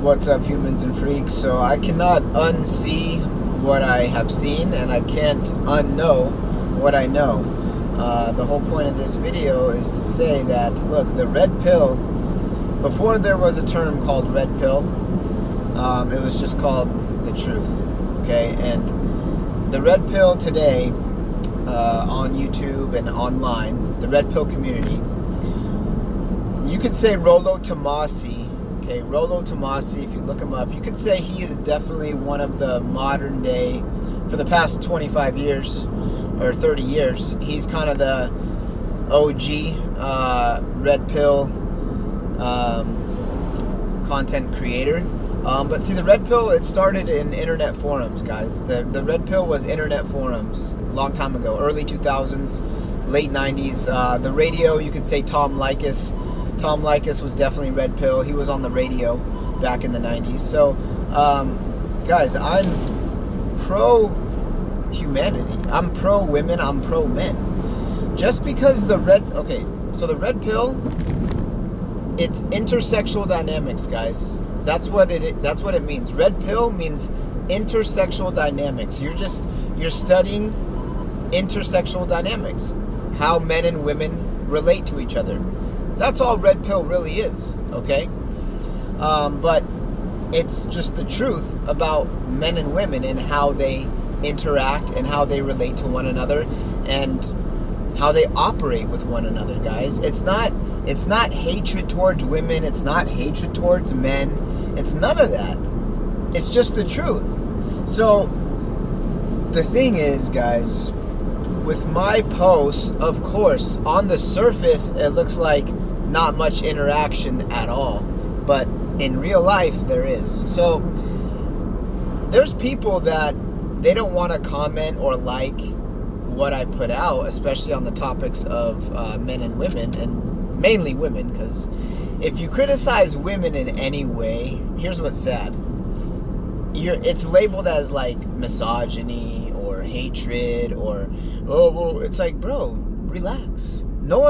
What's up, humans and freaks? So I cannot unsee what I have seen, and I can't unknow what I know. The whole point of this video is to say that, look, the red pill, before there was a term called red pill, it was just called the truth, okay? And the red pill today, on YouTube and online, the red pill community, you could say Rollo Tomassi. Okay, Rollo Tomassi, if you look him up, you could say he is definitely one of the modern day, for the past 25 years or 30 years, he's kind of the OG red pill content creator. But see, the red pill, it started in internet forums, guys. The red pill was internet forums a long time ago, early 2000s, late 90s. The radio, you could say Tom Likas. Tom Likas was definitely red pill. He was on the radio back in the 90s. So, guys, I'm pro humanity. I'm pro women. I'm pro men. Just because the red pill, it's intersexual dynamics, guys. That's what it means. Red pill means intersexual dynamics. You're studying intersexual dynamics, how men and women relate to each other. That's all red pill really is, okay? But it's just the truth about men and women and how they interact and how they relate to one another and how they operate with one another, guys. It's not hatred towards women. It's not hatred towards men. It's none of that. It's just the truth. So the thing is, guys, with my posts, of course, on the surface, it looks like not much interaction at all. But in real life, there is. So there's people that they don't want to comment or like what I put out, especially on the topics of men and women, and mainly women, because if you criticize women in any way, here's what's sad. It's labeled as like misogyny or hatred or, oh, well, it's like, bro, relax. No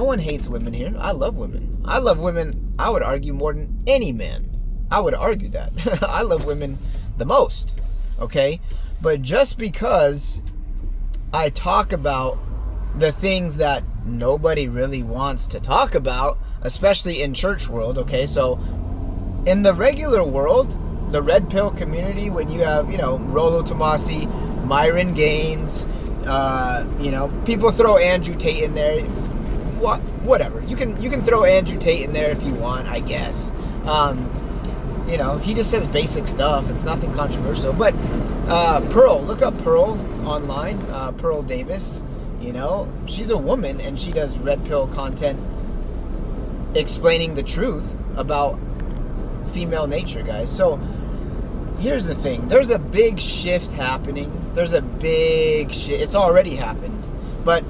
one hates women here. I love women. I love women, I would argue, more than any man. I would argue that. I love women the most, okay? But just because I talk about the things that nobody really wants to talk about, especially in church world, okay? So in the regular world, the red pill community, when you have, Rollo Tomassi, Myron Gaines, people throw Andrew Tate in there. Whatever. You can throw Andrew Tate in there if you want, I guess. He just says basic stuff. It's nothing controversial. But Pearl, look up Pearl online. Pearl Davis. She's a woman and she does red pill content explaining the truth about female nature, guys. So here's the thing. There's a big shift happening. It's already happened. But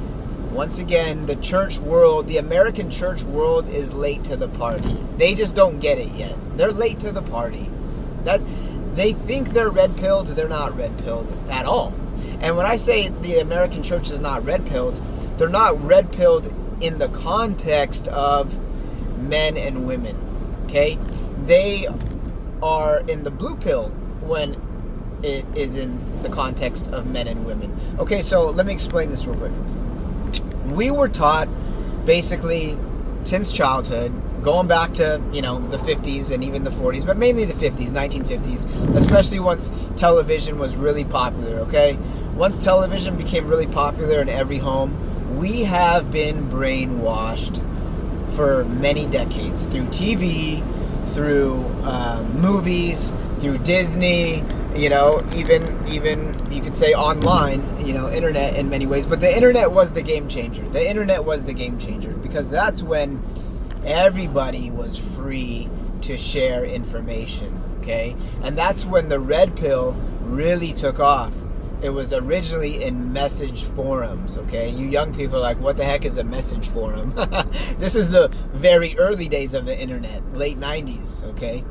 once again, the church world, the American church world is late to the party. They just don't get it yet. They're late to the party. That they think they're red-pilled, they're not red-pilled at all. And when I say the American church is not red-pilled, they're not red-pilled in the context of men and women, okay? They are in the blue pill when it is in the context of men and women. Okay, so let me explain this real quick. We were taught basically since childhood, going back to, the 50s and even the 40s, but mainly the 50s, 1950s, especially once television was really popular, okay? Once television became really popular in every home, we have been brainwashed for many decades through TV, through movies, through Disney, even you could say online, internet in many ways. But the internet was the game changer. The internet was the game changer because that's when everybody was free to share information, okay? And that's when the red pill really took off. It was originally in message forums, okay? You young people are like, what the heck is a message forum? This is the very early days of the internet, late 90s, okay?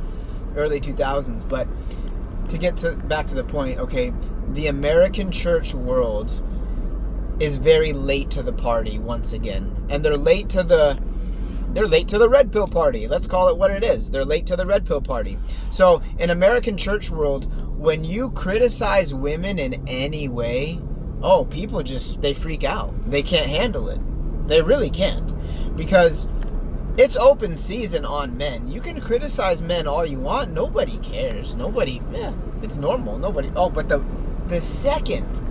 Early 2000s. But to get back to the point, okay, the American church world is very late to the party once again. And they're late to the They're late to the red pill party. Let's call it what it is. They're late to the red pill party. So in American church world, when you criticize women in any way, people they freak out. They can't handle it. They really can't. Because it's open season on men. You can criticize men all you want. Nobody cares. It's normal. But the second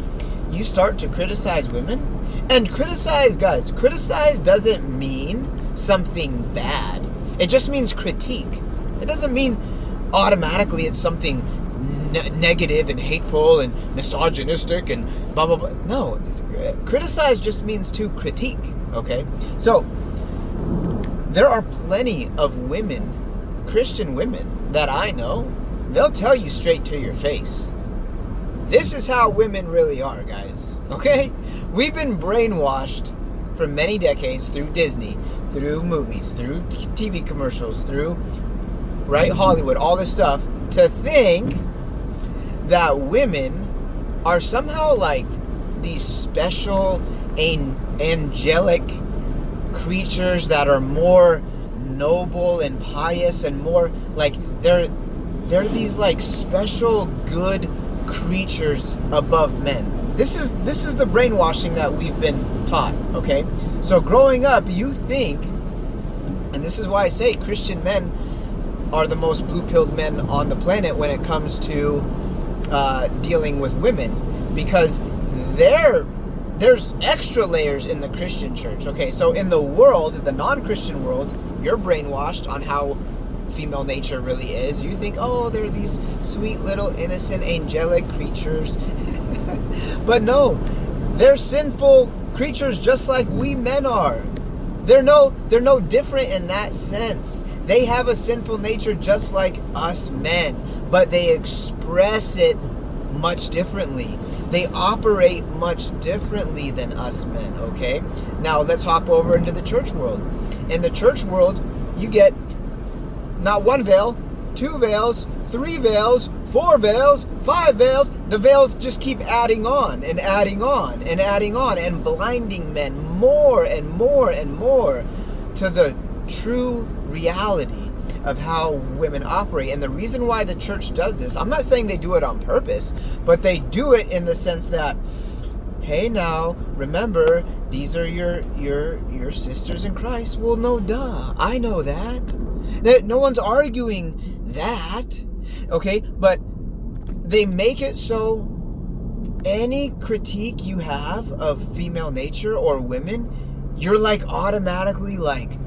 you start to criticize women, and criticize doesn't mean something bad. It just means critique. It doesn't mean automatically it's something negative and hateful and misogynistic and blah, blah, blah. No, criticize just means to critique, okay? So, there are plenty of women, Christian women, that I know, they'll tell you straight to your face. This is how women really are, guys, okay? We've been brainwashed for many decades through Disney, through movies, through TV commercials, through, Hollywood, all this stuff, to think that women are somehow like these special, angelic creatures that are more noble and pious and more like they're these like special good creatures above men. This is the brainwashing that we've been taught, okay? So growing up, you think, and this is why I say Christian men are the most blue-pilled men on the planet when it comes to dealing with women, because there's extra layers in the Christian church. Okay, so in the world, the non-Christian world, you're brainwashed on how female nature really is. You think, they're these sweet little innocent angelic creatures. But no, they're sinful creatures just like we men are. They're no different in that sense. They have a sinful nature just like us men, but they express it much differently. They operate much differently than us men, okay? Now let's hop over into the church world. In the church world, you get not one veil, 2 veils, 3 veils, 4 veils, 5 veils. The veils just keep adding on and adding on and adding on and blinding men more and more and more to the true reality of how women operate. And the reason why the church does this, I'm not saying they do it on purpose, but they do it in the sense that, hey, now remember, these are your sisters in Christ. Well, no, duh, I know that no one's arguing that, okay? But they make it so any critique you have of female nature or women, you're like automatically like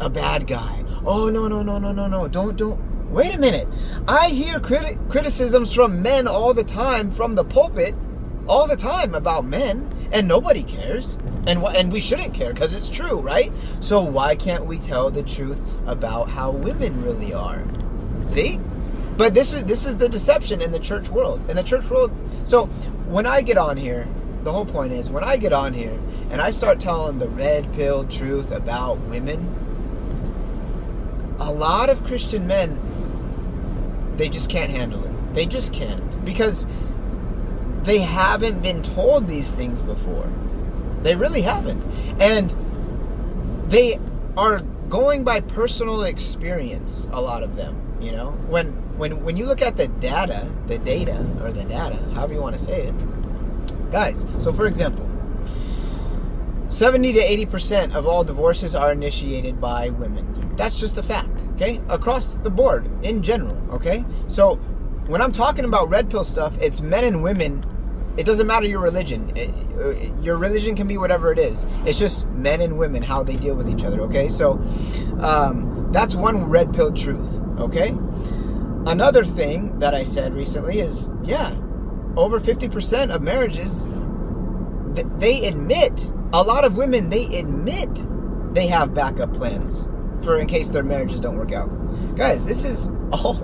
a bad guy. Oh, no, don't. Wait a minute. I hear criticisms from men all the time from the pulpit, all the time about men, and nobody cares. And we shouldn't care because it's true, right? So why can't we tell the truth about how women really are? See? But this is the deception in the church world. In the church world, so when I get on here, the whole point is when I get on here and I start telling the red pill truth about women, a lot of Christian men, they just can't handle it. They just can't, because they haven't been told these things before. They really haven't. And they are going by personal experience, a lot of them, you know. When you look at the data, however you want to say it, guys, so for example, 70 to 80% of all divorces are initiated by women. That's just a fact, okay? Across the board, in general, okay? So when I'm talking about red pill stuff, it's men and women. It doesn't matter your religion. Your religion can be whatever it is. It's just men and women, how they deal with each other, okay? So that's one red pill truth, okay? Another thing that I said recently is, over 50% of marriages, they admit, a lot of women, they admit they have backup plans for in case their marriages don't work out. Guys, this is all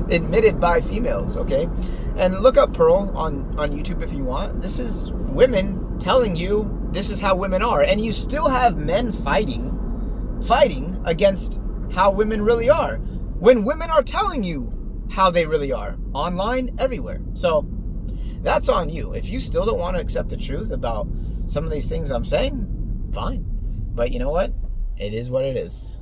admitted by females, okay? And look up Pearl on YouTube if you want. This is women telling you this is how women are. And you still have men fighting against how women really are, when women are telling you how they really are, online, everywhere. So that's on you. If you still don't want to accept the truth about some of these things I'm saying, fine. But you know what? It is what it is.